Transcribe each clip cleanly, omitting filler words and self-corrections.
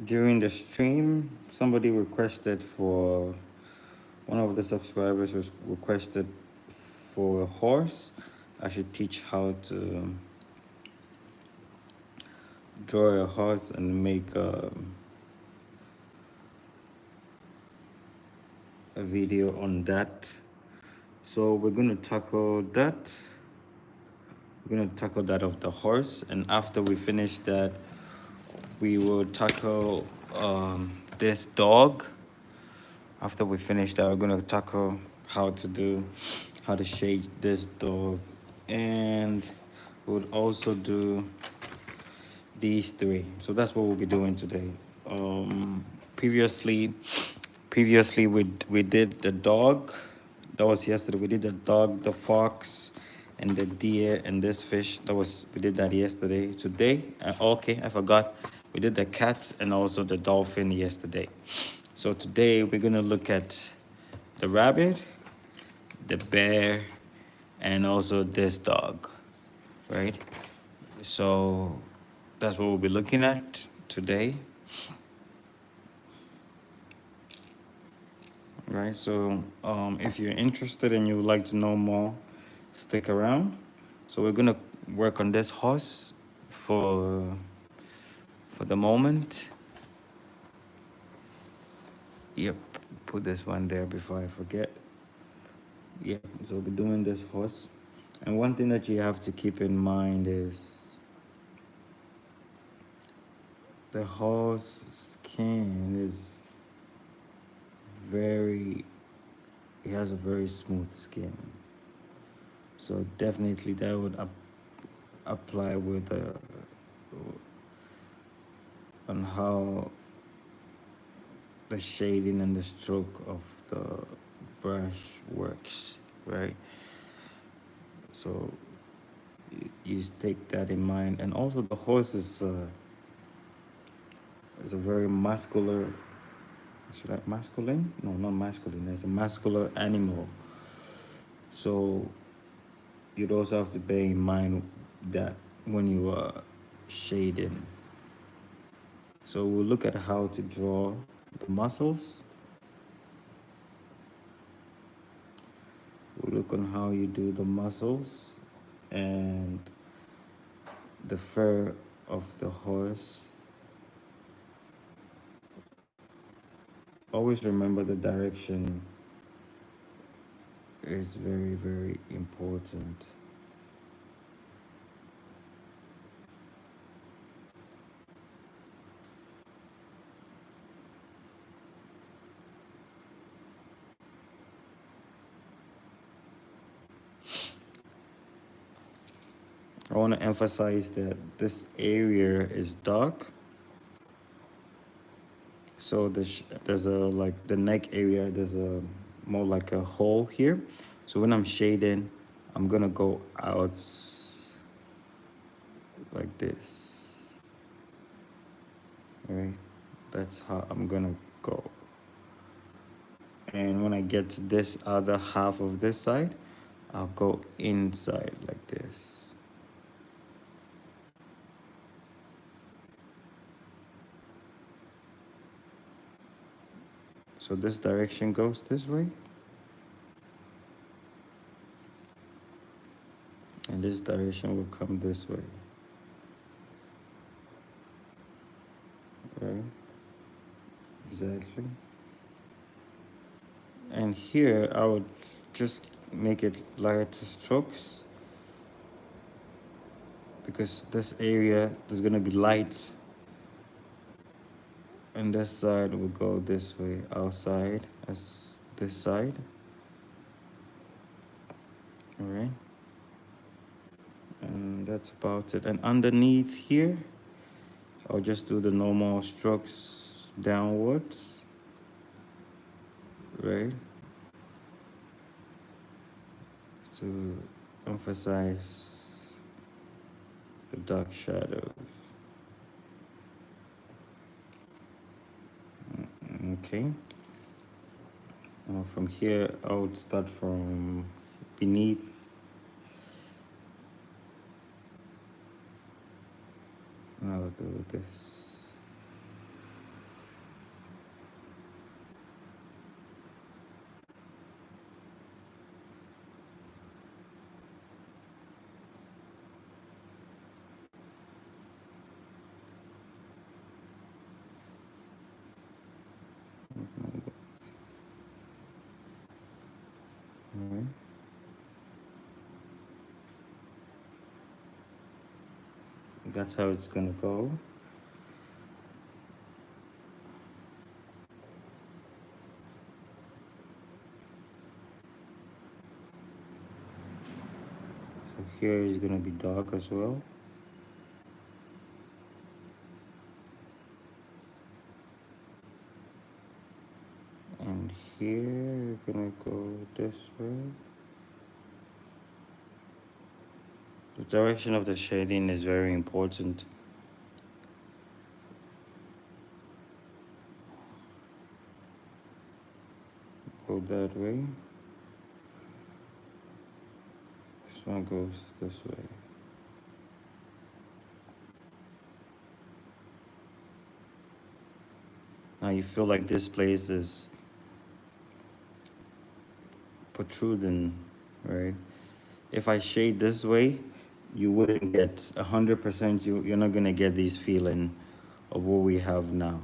during the stream, somebody requested for one of the subscribers was requested for a horse. I should teach how to draw a horse and make a video on that. So we're going to tackle that. We're going to tackle that of the horse, and after we finish that, we will tackle this dog. After we finish that, we're going to tackle how to shade this dog, and we'll also do these three. So that's what we'll be doing today. Previously we did the dog. That was yesterday. We did the dog, the fox, and the deer, and this fish. We did that yesterday. Today, okay, I forgot. We did the cats and also the dolphin yesterday. So today we're gonna look at the rabbit, the bear, and also this dog, right? So that's what we'll be looking at today. Right, so if you're interested and you would like to know more, stick around. So we're gonna work on this horse for the moment. Yep, put this one there before I forget. Yep, so we'll be doing this horse. And one thing that you have to keep in mind is the horse skin is it has a very smooth skin. So definitely that would apply with on how the shading and the stroke of the brush works, right? So you take that in mind. And also the horse is a very masculine, masculine? No, not masculine. It's a muscular animal. So you'd also have to bear in mind that when you are shading. So we'll look at how to draw the muscles. We'll look on how you do the muscles and the fur of the horse. Always remember the direction is very, very important. I want to emphasize that this area is dark. So there's the neck area, there's a more like a hole here. So when I'm shading, I'm gonna go out like this. Right? That's how I'm gonna go. And when I get to this other half of this side, I'll go inside like this. So this direction goes this way. And this direction will come this way. Right? Exactly. And here I would just make it lighter strokes, because this area there's gonna be light, and this side will go this way, outside as this side. All right, and that's about it. And underneath here, I'll just do the normal strokes downwards, right, to emphasize the dark shadows. Okay. From here, I would start from beneath. I'll do this. Alright. That's how it's gonna go. So here is gonna be dark as well. And here you're gonna go this way. The direction of the shading is very important. Go that way. This one goes this way. Now you feel like this place is protruding, right? If I shade this way, you wouldn't get 100%. You're not gonna get this feeling of what we have now.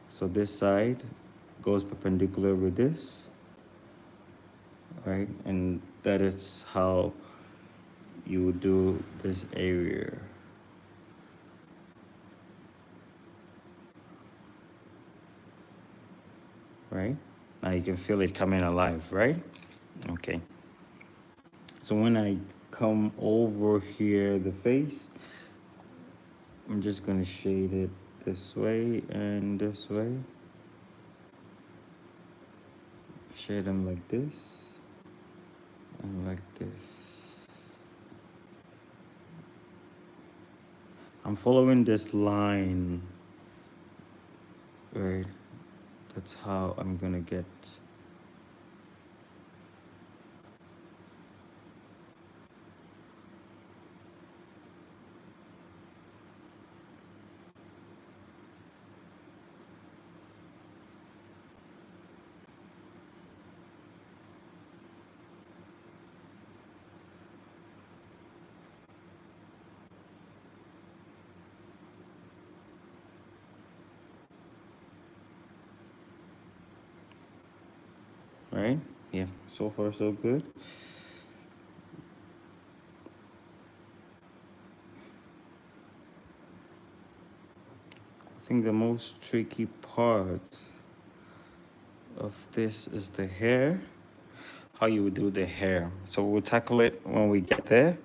So this side goes perpendicular with this, right? And that is how you would do this area. Right? Now you can feel it coming alive, right? Okay. So when I come over here, the face, I'm just gonna shade it this way and this way. Shade them like this and like this. I'm following this line, right? That's how I'm gonna get. Right? Yeah, so far so good. I think the most tricky part of this is the hair. How you would do the hair. So we'll tackle it when we get there.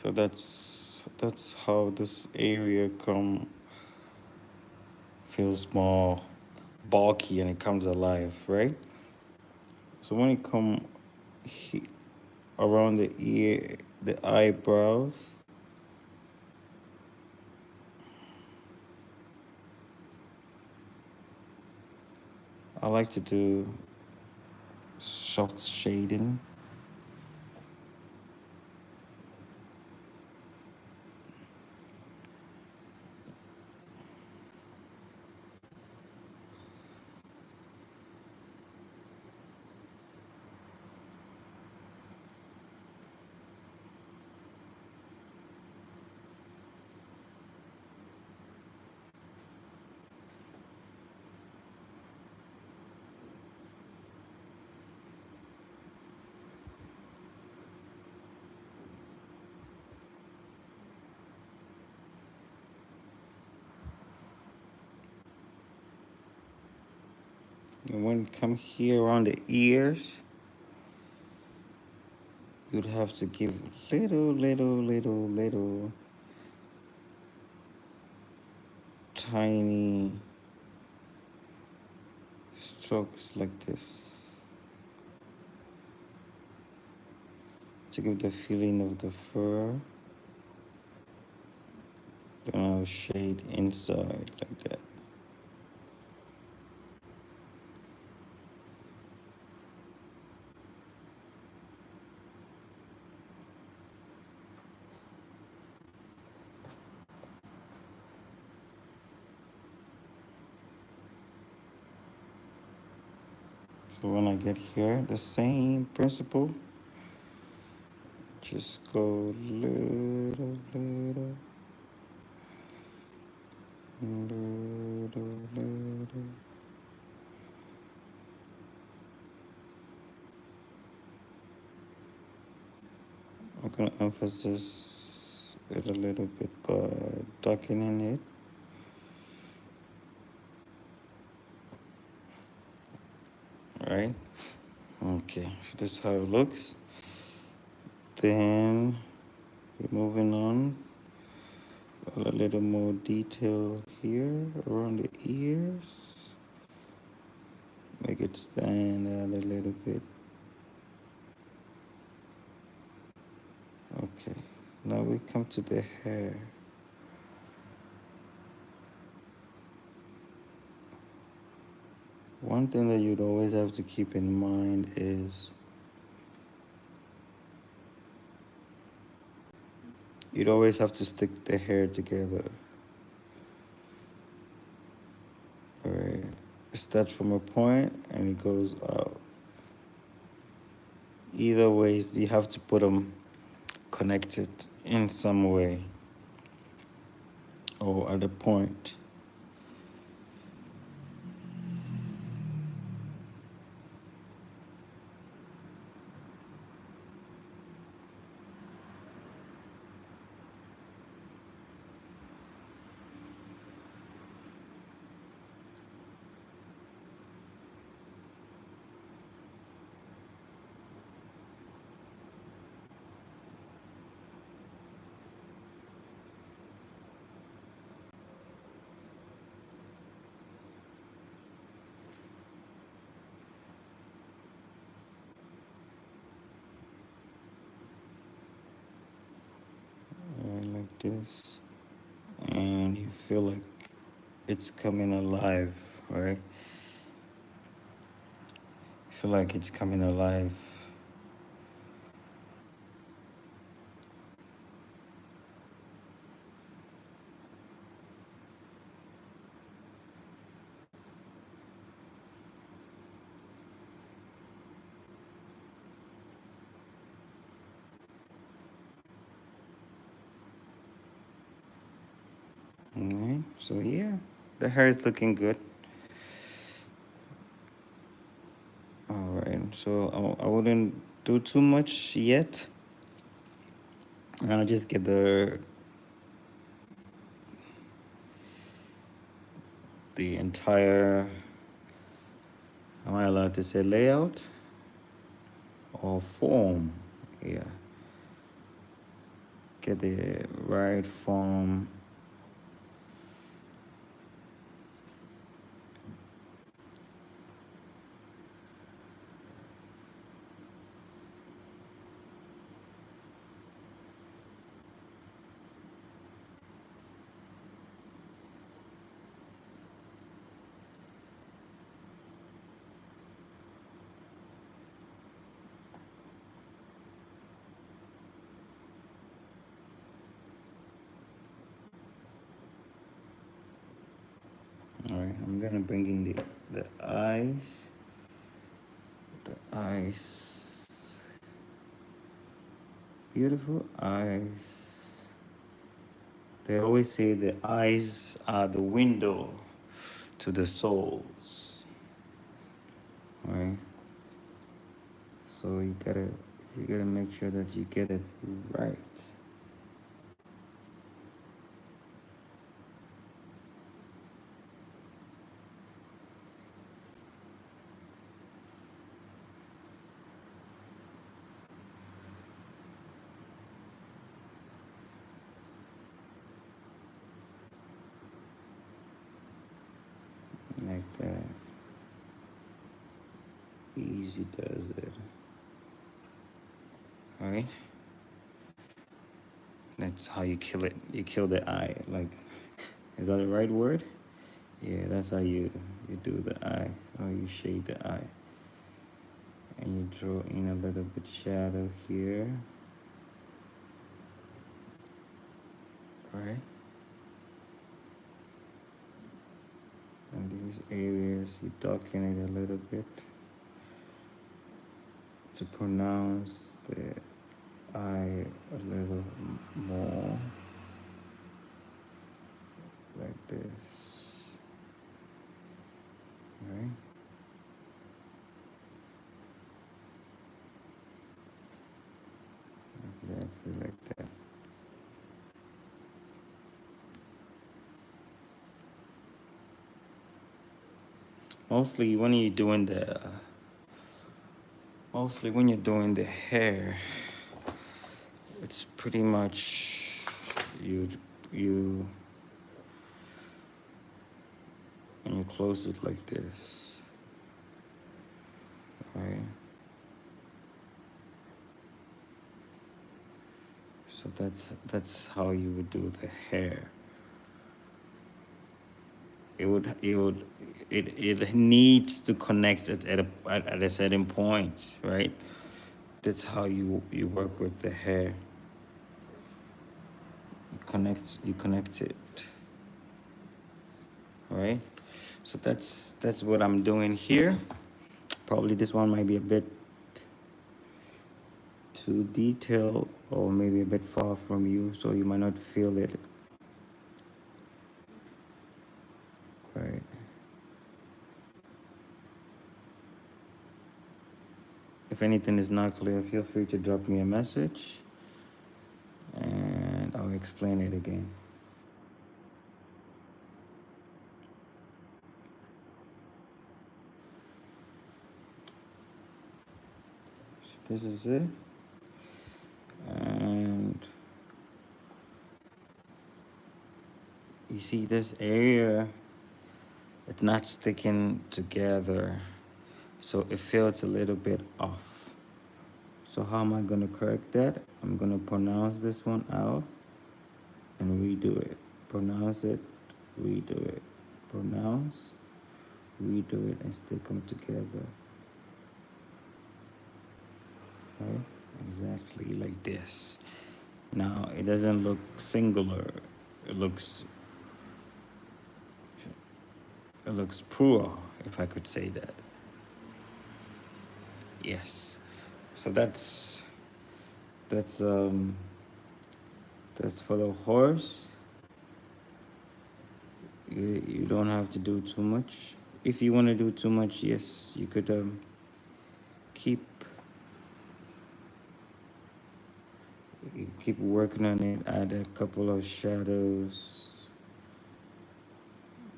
So that's how this area feels more bulky and it comes alive, right? So when it come around the ear, the eyebrows, I like to do soft shading. And when it come here around the ears, you'd have to give little tiny strokes like this to give the feeling of the fur. Then I'll shade inside like that. So when I get here, the same principle. Just go little. I'm gonna emphasize it a little bit by darkening it. Right? Okay, so this is how it looks. Then we're moving on. A little more detail here around the ears. Make it stand out a little bit. Okay, now we come to the hair. One thing that you'd always have to keep in mind is you'd always have to stick the hair together. Alright, it starts from a point and it goes out. Either ways, you have to put them connected in some way or at a point. Like this, and you feel like it's coming alive, right? You feel like it's coming alive. Alright, so yeah, the hair is looking good. Alright, so I wouldn't do too much yet. I'll just get the entire, am I allowed to say layout or form? Yeah, get the right form. All right, I'm gonna bring in the eyes. The eyes, beautiful eyes. They always say the eyes are the window to the souls. All right. So you gotta make sure that you get it right. that. Easy does it. All right. That's how you kill it. You kill the eye. Like, is that the right word? Yeah, that's how you do the eye. How you shade the eye. And you draw in a little bit shadow here. Right. And these areas, you darken it a little bit to pronounce the eye a little more, like this. Right. Exactly like that. Mostly when you're doing the hair, it's pretty much you and you close it like this, right? So that's how you would do the hair. It needs to connect it at a certain point, right? That's how you work with the hair. You connect it, right? So that's what I'm doing here. Probably this one might be a bit too detailed or maybe a bit far from you, so you might not feel it, right? If anything is not clear, feel free to drop me a message and I'll explain it again. So this is it. And you see this area, it's not sticking together, so it feels a little bit off. So how am I going to correct that? I'm going to pronounce this one out and redo it. Pronounce it, redo it. Pronounce, redo it, and stick them together. Right? Exactly like this. Now it doesn't look singular. It looks plural, if I could say that. Yes. So that's for the horse. You don't have to do too much. If you want to do too much, yes, you could keep working on it. Add a couple of shadows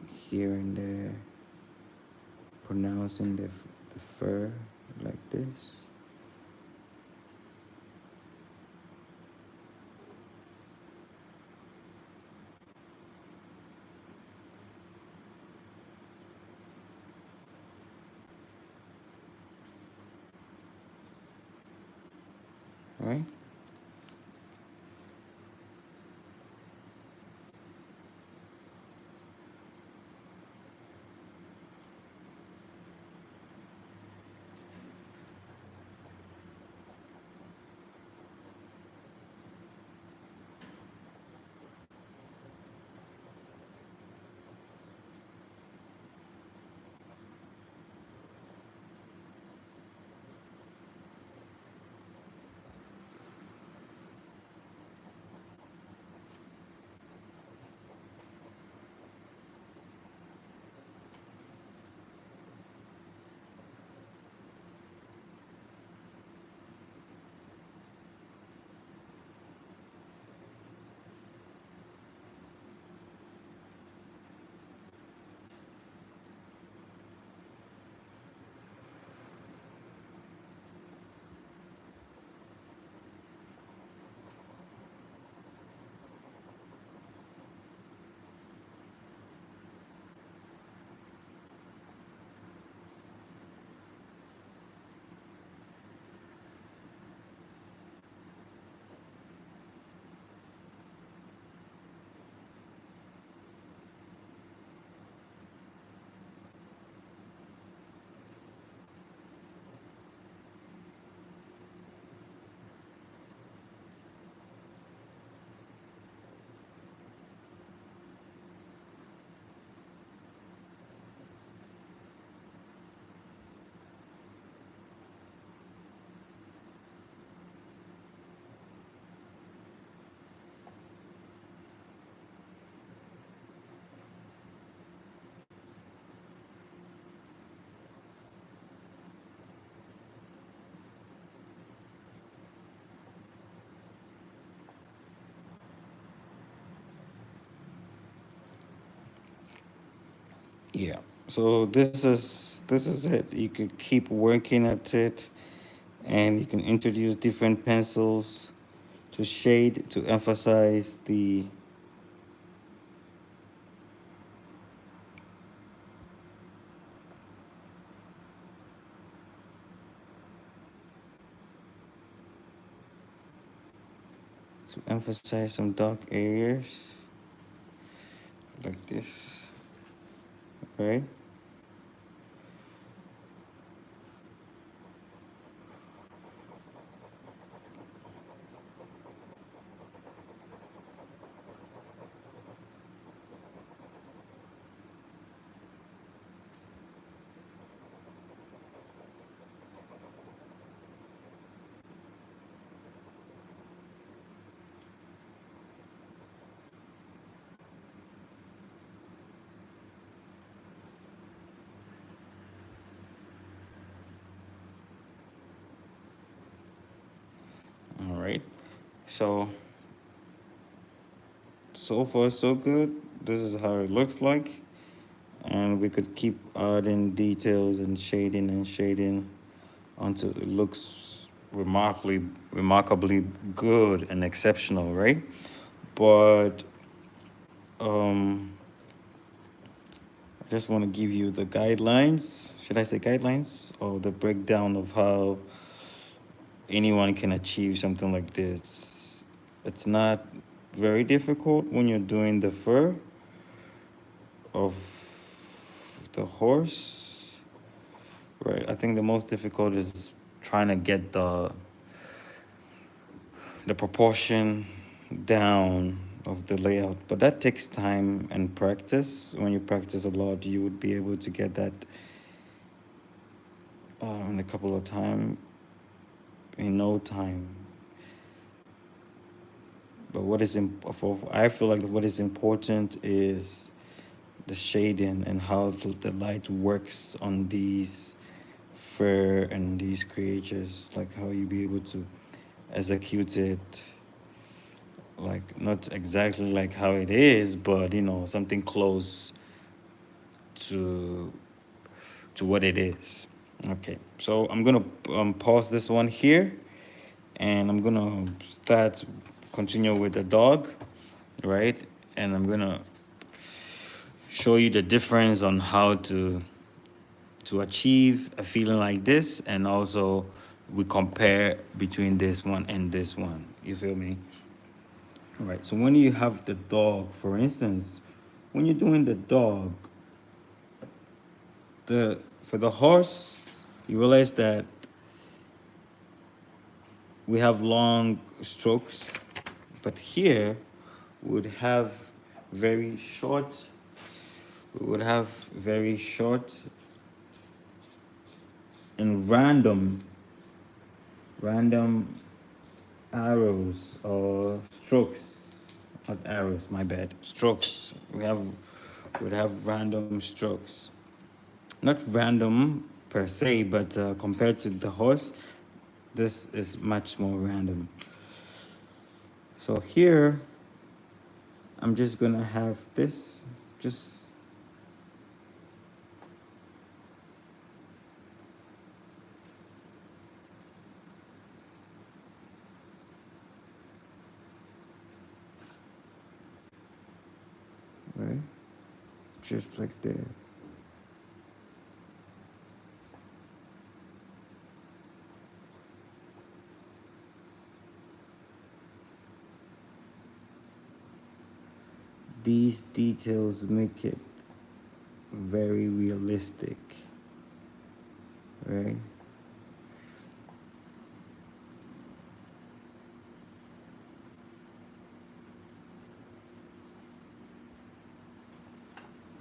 here and there, pronouncing the fur like this. Right? Yeah. So this is it. You could keep working at it, and you can introduce different pencils to shade to emphasize the some dark areas like this, right? All right. So so far so good. This is how it looks like, and we could keep adding details and shading until it looks remarkably good and exceptional, right? But um I just want to give you the guidelines. Should I say guidelines or the breakdown of how anyone can achieve something like this? It's not very difficult when you're doing the fur of the horse, right? I think the most difficult is trying to get the proportion down of the layout, but that takes time and practice. When you practice a lot, you would be able to get that in a couple of time, in no time. But I feel like what is important is the shading and how the light works on these fur and these creatures, like how you be able to execute it, like not exactly like how it is, but something close to what it is. Okay, so I'm gonna pause this one here, and I'm gonna continue with the dog, right? And I'm gonna show you the difference on how to achieve a feeling like this, and also we compare between this one and this one. You feel me? All right. So when you have the dog, for instance, when you're doing the dog, the for the horse, you realize that we have long strokes, but here we would have very short. We would have very short and random arrows or strokes, not arrows, my bad, strokes. Would have random strokes, not random per se, but compared to the horse, this is much more random. So here I'm just gonna have this, just right, just like that. These details make it very realistic, right?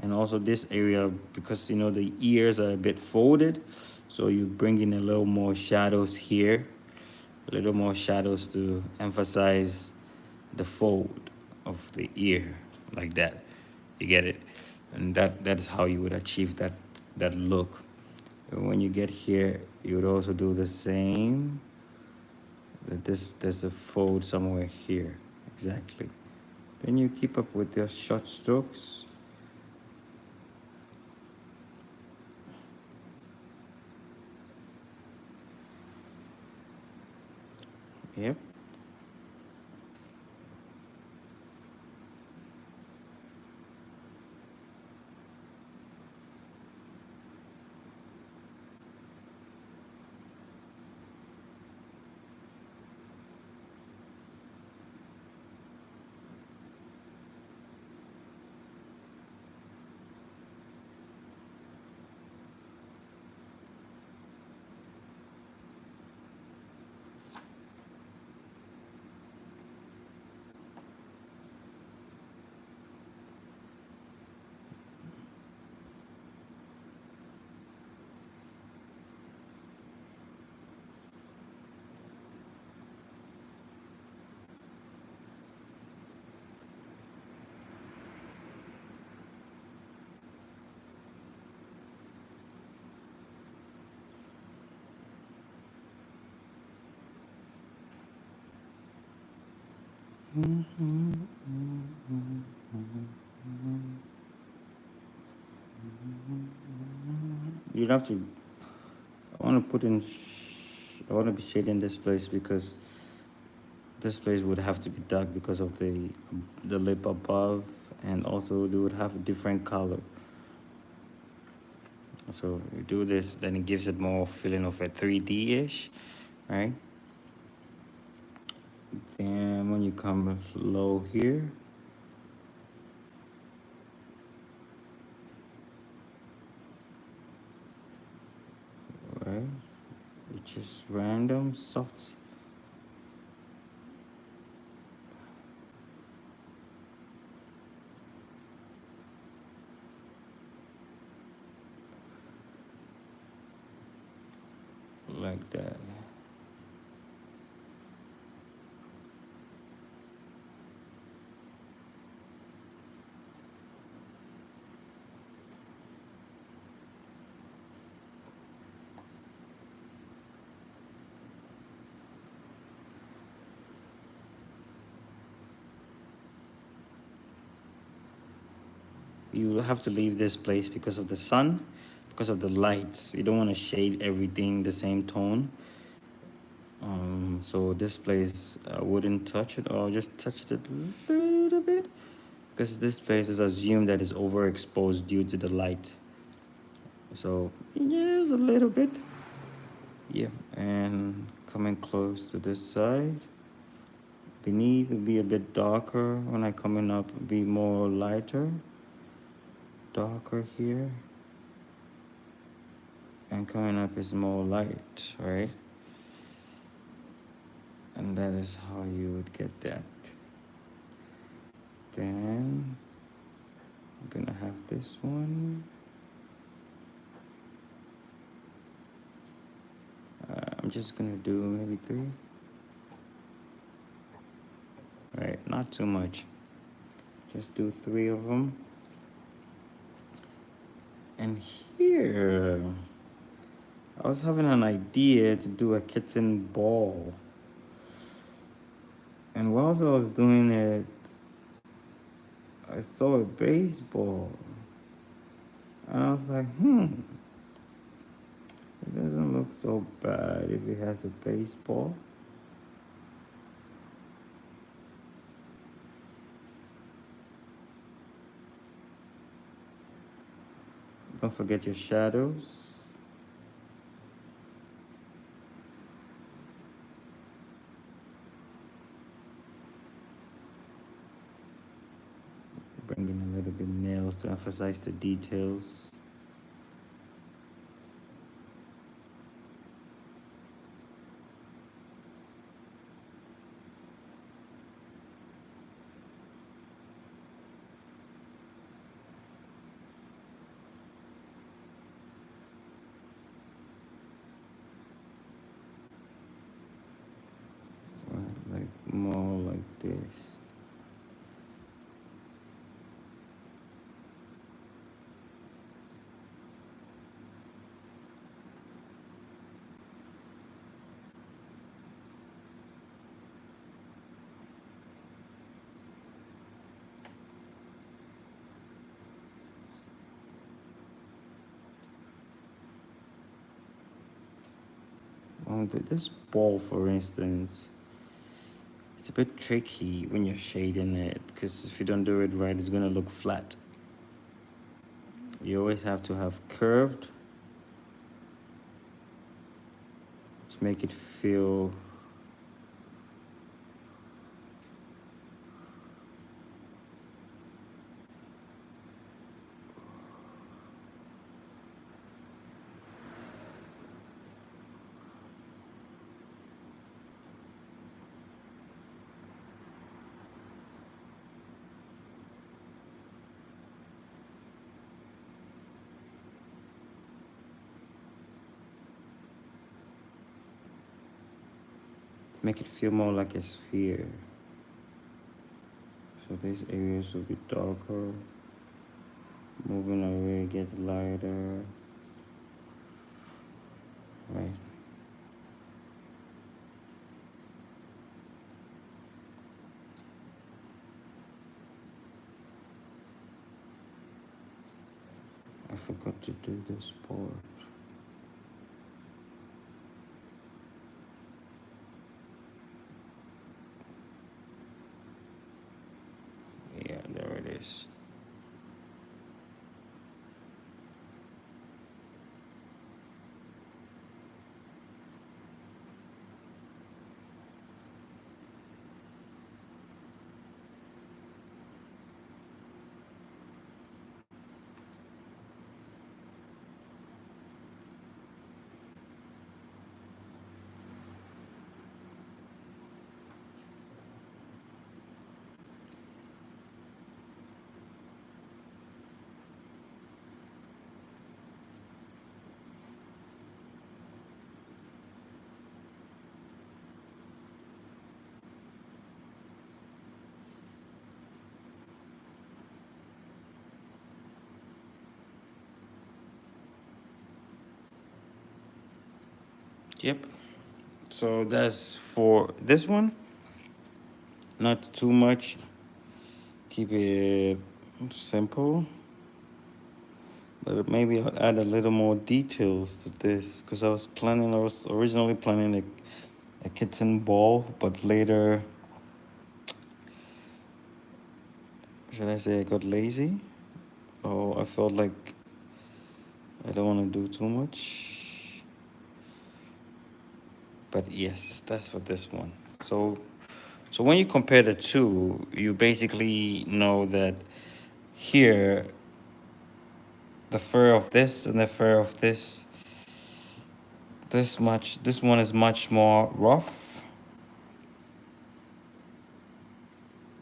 And also this area, because the ears are a bit folded, so you bring in a little more shadows here, a little more shadows to emphasize the fold of the ear, like that. You get it? And that is how you would achieve that look. And when you get here, you would also do the same. There's a fold somewhere here, exactly. Then you keep up with your short strokes. Yep. You'd have to. I want to put in. I want to be shading this place because this place would have to be dark because of the lip above, and also they would have a different color. So you do this, then it gives it more feeling of a 3D-ish, right? Then when you come low here, right? It's just random soft. Like that. You have to leave this place because of the sun, because of the lights. You don't want to shade everything the same tone. So this place, I wouldn't touch it, or just touch it a little bit, because this place is assumed that it's overexposed due to the light. So yes, a little bit. Yeah, and coming close to this side. Beneath will be a bit darker. When I coming up, be more lighter. Darker here. And coming up is more light, right? And that is how you would get that. Then I'm gonna have this one. I'm just gonna do maybe 3. Right, not too much. Just do 3 of them. And here, I was having an idea to do a kitten ball. And whilst I was doing it, I saw a baseball. And I was like, it doesn't look so bad if it has a baseball. Don't forget your shadows. Bring in a little bit nails to emphasize the details. Like more like this. This ball, for instance, It's a bit tricky when you're shading it, because if you don't do it right, it's gonna look flat. You always have to have curved to make it feel more like a sphere. So these areas will be darker. Moving away, it gets lighter. Right. I forgot to do this part. Yeah, there it is. Yep. So that's for this one. Not too much. Keep it simple. But maybe I'll add a little more details to this, because I was originally planning a kitten ball, but later, should I say, I got lazy? Oh, I felt like I don't want to do too much. But yes, that's for this one. So when you compare the two, you basically know that here, the fur of this and the fur of this one is much more rough.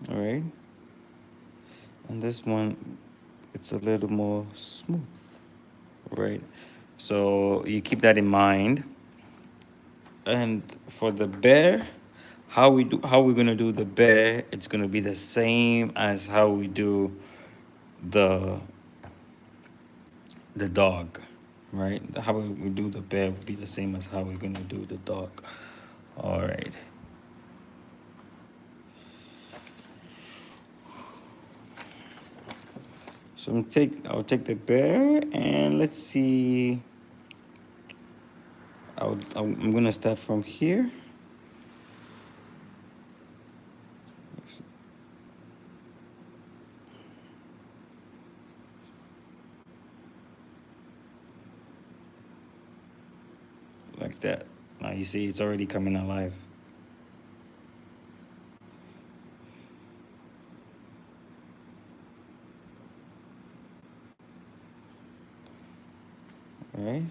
All right. And this one, it's a little more smooth. Right. So you keep that in mind. And for the bear, how we're gonna do the bear, it's gonna be the same as how we do the dog, right? How we do the bear will be the same as how we're gonna do the dog. All right. So I'll take the bear, and let's see. I'm gonna start from here. Like that. Now you see it's already coming alive. All right.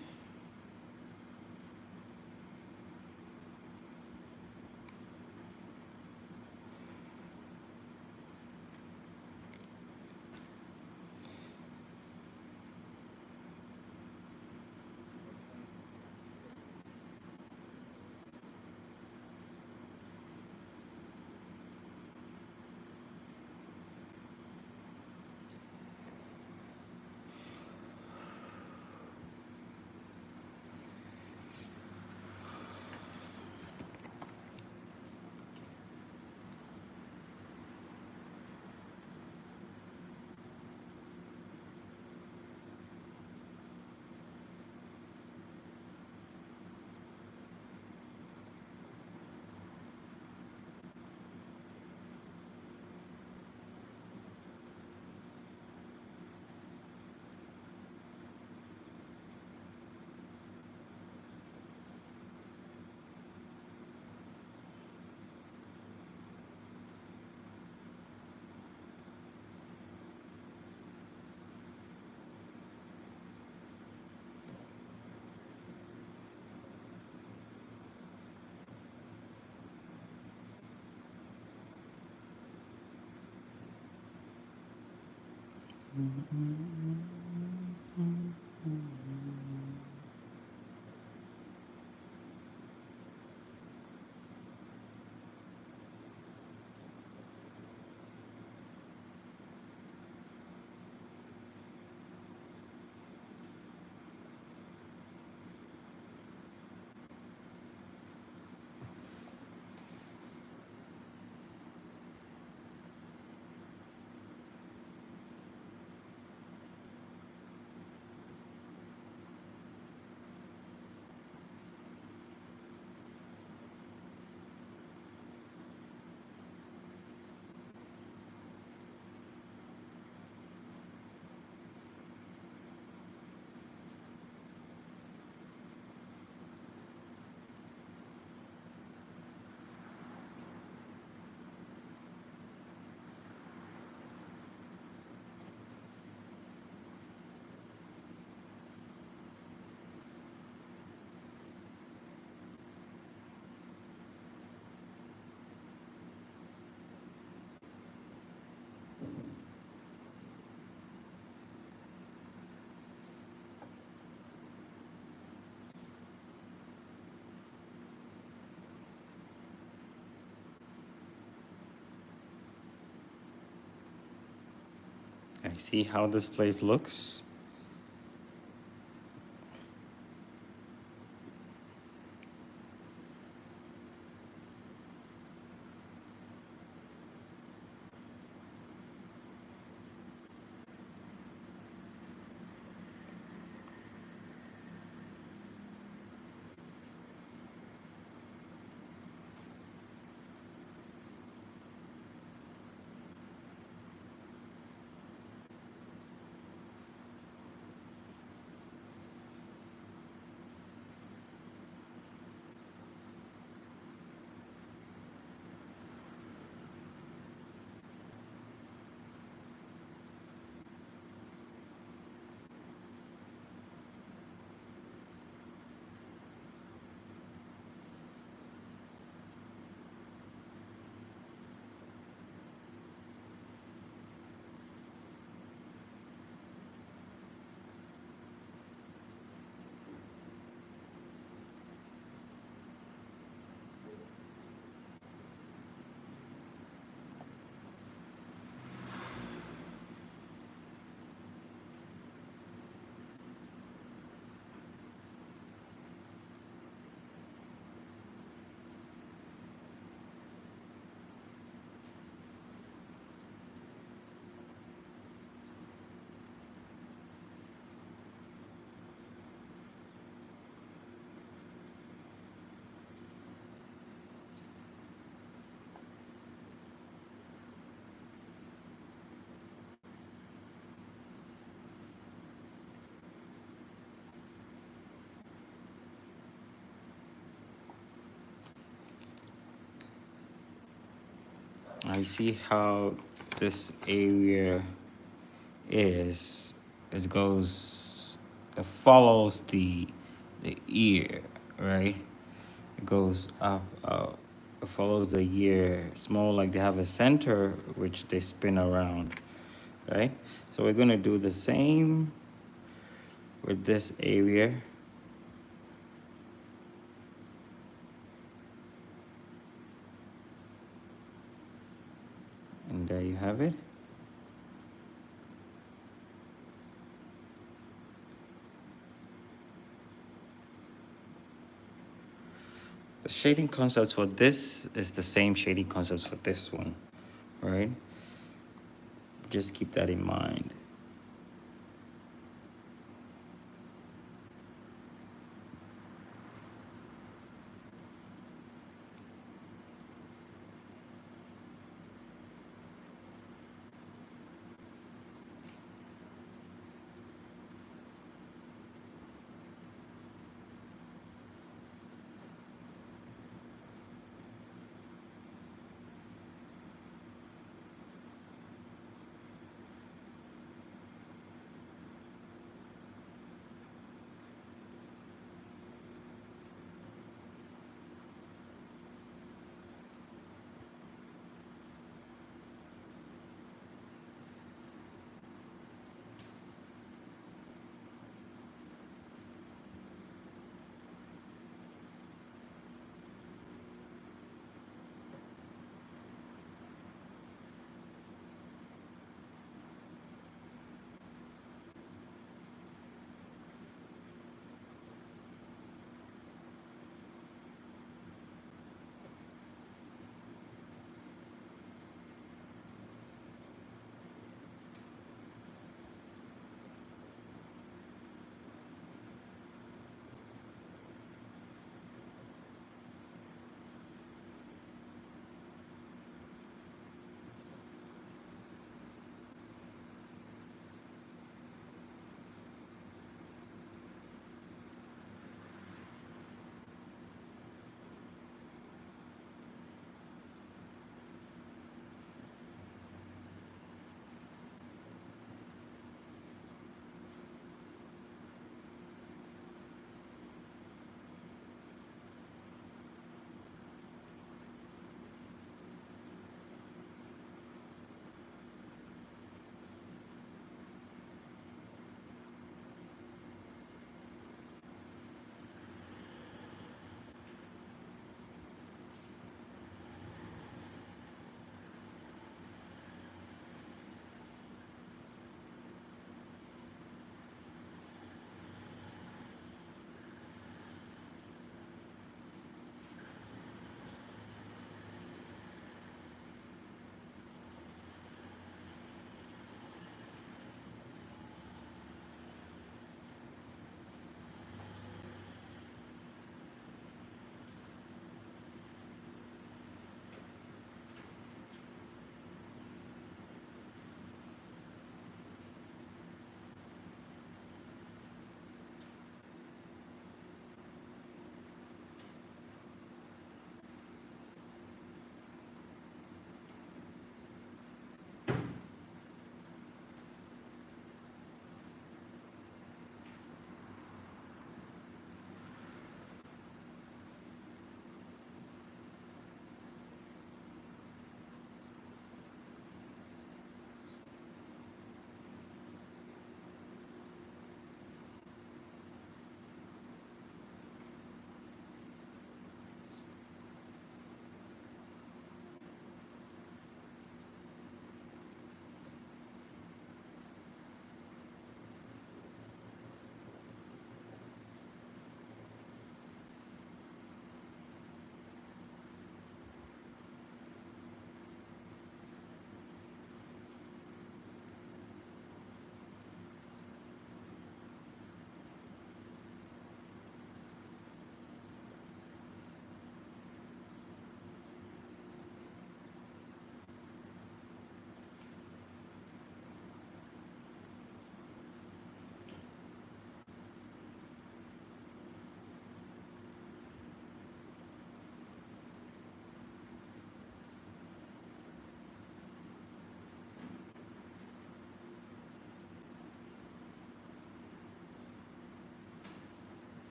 I see how this place looks. I see how this area is. It goes, it follows the ear, right? It goes up. It follows the ear. It's more like they have a center which they spin around, right? So we're gonna do the same with this area. And there you have it. The shading concepts for this is the same shading concepts for this one, right? Just keep that in mind.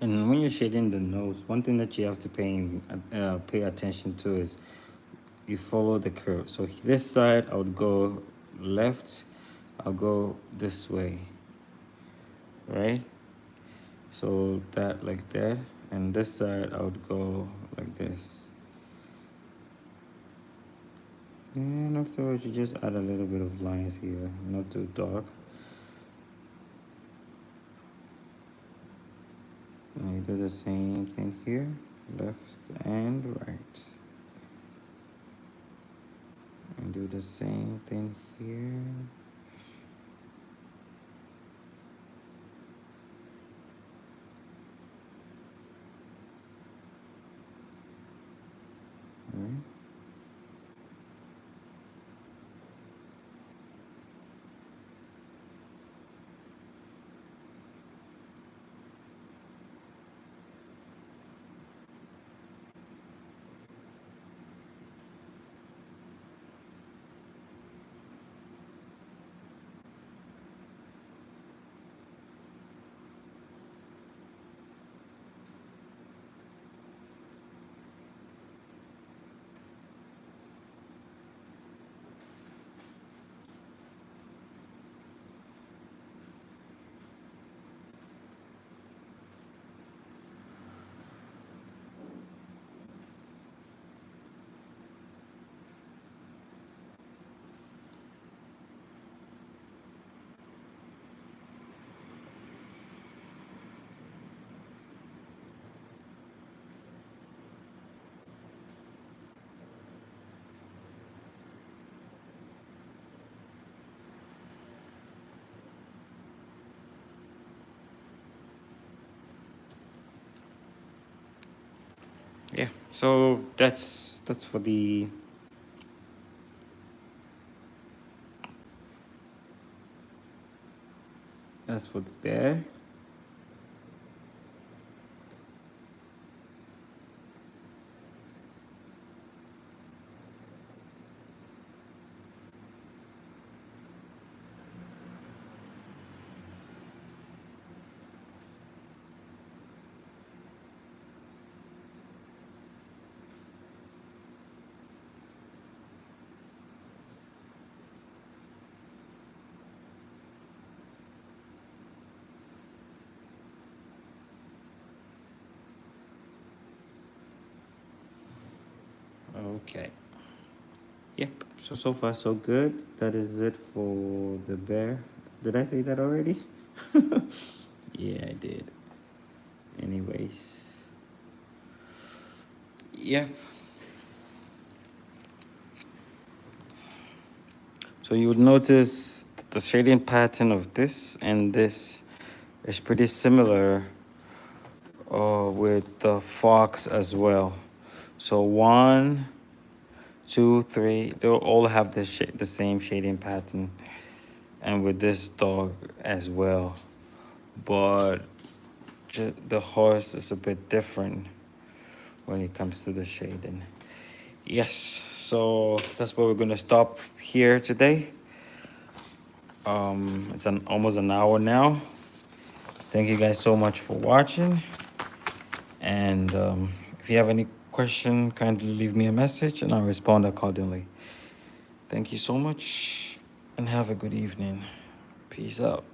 And when you're shading the nose, one thing that you have to pay attention to is you follow the curve. So this side, I would go left, I'll go this way, right? So that like that, and this side, I would go like this. And afterwards, you just add a little bit of lines here, not too dark. And you do the same thing here, left and right. And do the same thing here. Right. Yeah, so that's for the bear. Okay. Yep. So far so good. That is it for the bear. Did I say that already? Yeah, I did. Anyways. Yep. So you would notice the shading pattern of this and this is pretty similar with the fox as well. So 1, 2, 3, they'll all have the same shading pattern, and with this dog as well. But the horse is a bit different when it comes to the shading. Yes, so that's where we're gonna stop here today. It's almost an hour now. Thank you guys so much for watching. And if you have any question, kindly leave me a message and I'll respond accordingly. Thank you so much and have a good evening. Peace out.